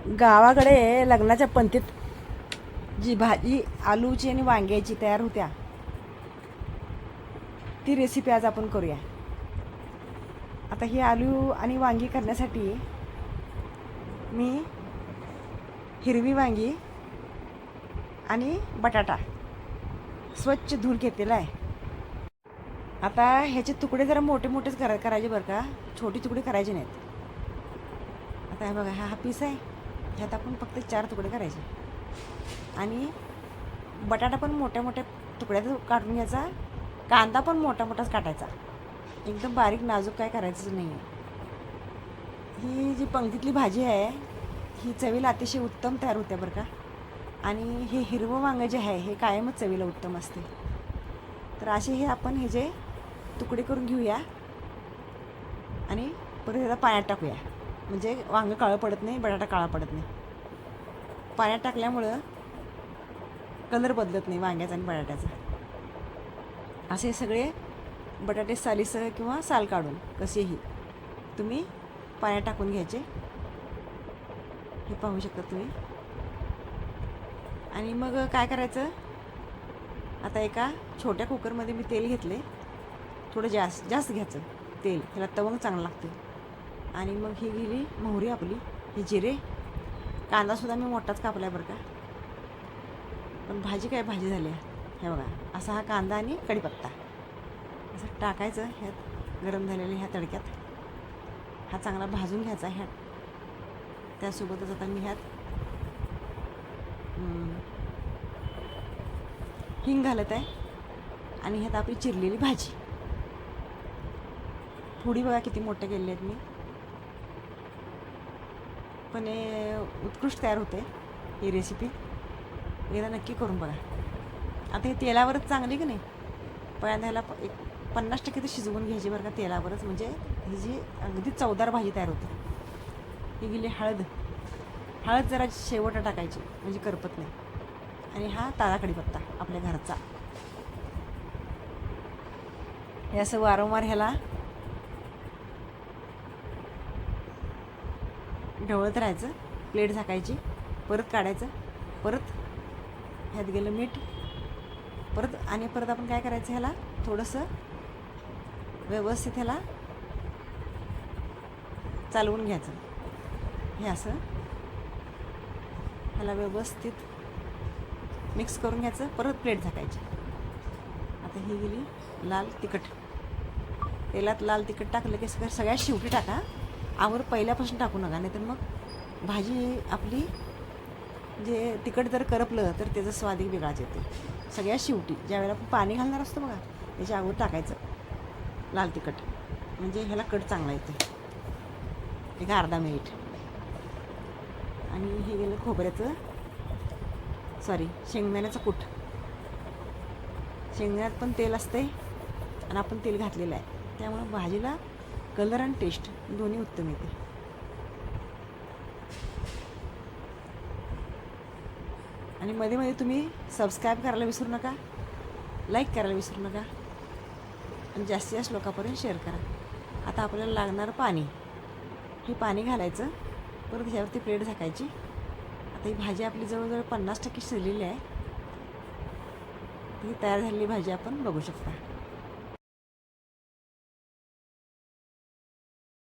गावाकडे लग्नाच्या पंक्तीत जी भाजी आलूची आणि वांग्याची तयार होत्या ती रेसिपी आज आपण करूया. आता ही आलू आणि वांगी करण्यासाठी मी हिरवी वांगी आणि बटाटा स्वच्छ धुवून घेतलेला आहे. आता ह्याचे तुकडे जरा मोठे मोठेच करायचे बरं का, छोटी तुकडे करायचे नाहीत. आता हे बघा, हा पीस आहे, ह्यात आपण फक्त 4 तुकडे करायचे आणि बटाटा पण मोठ्या मोठ्या तुकड्यात काढून घ्यायचा. कांदा पण मोठा मोठाच काटायचा, एकदम बारीक नाजूक काय करायचं नाही आहे. ही जी पंक्तीतली भाजी आहे ही चवीला अतिशय उत्तम तयार होते बरं का. आणि हे हिरवं वांगं जे आहे हे कायमच चवीला उत्तम असते. तर असे हे आपण हे जे तुकडे करून घेऊया आणि परत ह्याला पाण्यात टाकूया, म्हणजे वांगं काळं पडत नाही, बटाटा काळा पडत नाही. पाण्यात टाकल्यामुळं कलर बदलत नाही वांग्याचा आणि बटाट्याचा. असे सगळे बटाटे सालीसह किंवा साल काढून कसेही तुम्ही पाण्यात टाकून घ्यायचे, हे पाहू शकता तुम्ही. आणि मग काय करायचं, आता एका छोट्या कुकरमध्ये मी तेल घेतले, थोडं जास्त घ्यायचं तेल, ह्याला तवंग चांगला लागते. आणि मग ही गेली मोहरी आपली, हे जिरे, कांदासुद्धा मी मोठाच कापला आहे बरं का. पण भाजी काय भाजी झाली आहे, हे बघा. असा हा कांदा आणि कढीपत्ता असं टाकायचं ह्यात गरम झालेल्या ह्या तडक्यात. हा चांगला भाजून घ्यायचा ह्यात. त्यासोबतच आता मी ह्यात हिंग घालत आहे आणि ह्यात आपली चिरलेली भाजी. फोडी बघा किती मोठ्या केलेल्या आहेत मी, पण हे उत्कृष्ट तयार होते ही रेसिपी. एकदा नक्की करून बघा. आता हे तेलावरच चांगली की नाही, पहिल्यांदा ह्याला 50% तर शिजवून घ्यायची बरं का तेलावरच, म्हणजे ही जी अगदी चवदार भाजी तयार होते. ही गेली हळद जरा शेवटला टाकायची म्हणजे करपत नाही. आणि हा ताजा कढीपत्ता आपल्या घरचा. हे असं वारंवार ह्याला ढवळत राहायचं. प्लेट झाकायची, परत काढायचं, परत ह्यात गेलं मीठ, परत आपण काय करायचं, ह्याला थोडंसं व्यवस्थित ह्याला चालवून घ्यायचं. हे असं ह्याला व्यवस्थित मिक्स करून घ्यायचं, परत प्लेट झाकायची. आता ही गेली लाल तिखट. तेलात लाल तिखट टाकलं की सगळ्यात शेवटी टाका, आवर पहिल्यापासून टाकू नका, नाही तर मग भाजी आपली जे तिखट जर करपलं तर त्याचा स्वाद एक वेगळाच येते. सगळ्यात शेवटी ज्यावेळेला आपण पाणी घालणार असतो बघा, त्याच्या अगोदर टाकायचं लाल तिखट, म्हणजे ह्याला कट चांगला येतो. एक अर्धा मिनिट. आणि हे गेलं खोबऱ्याचं शेंगदाण्याचं कूट. शेंगदाण्यात पण तेल असते आणि आपण तेल घातलेलं आहे, त्यामुळे भाजीला कलर आणि टेस्ट दोन्ही उत्तम येते. आणि मध्ये मध्ये तुम्ही सबस्क्राईब करायला विसरू नका, लाईक करायला विसरू नका आणि जास्तीत जास्त लोकांपर्यंत शेअर करा. आता आपल्याला लागणारं पाणी, हे पाणी घालायचं, परत ह्यावरती प्लेट झाकायची. आता ही भाजी आपली जवळजवळ 50% शिजलेली आहे. ही तयार झालेली भाजी आपण बघू शकता.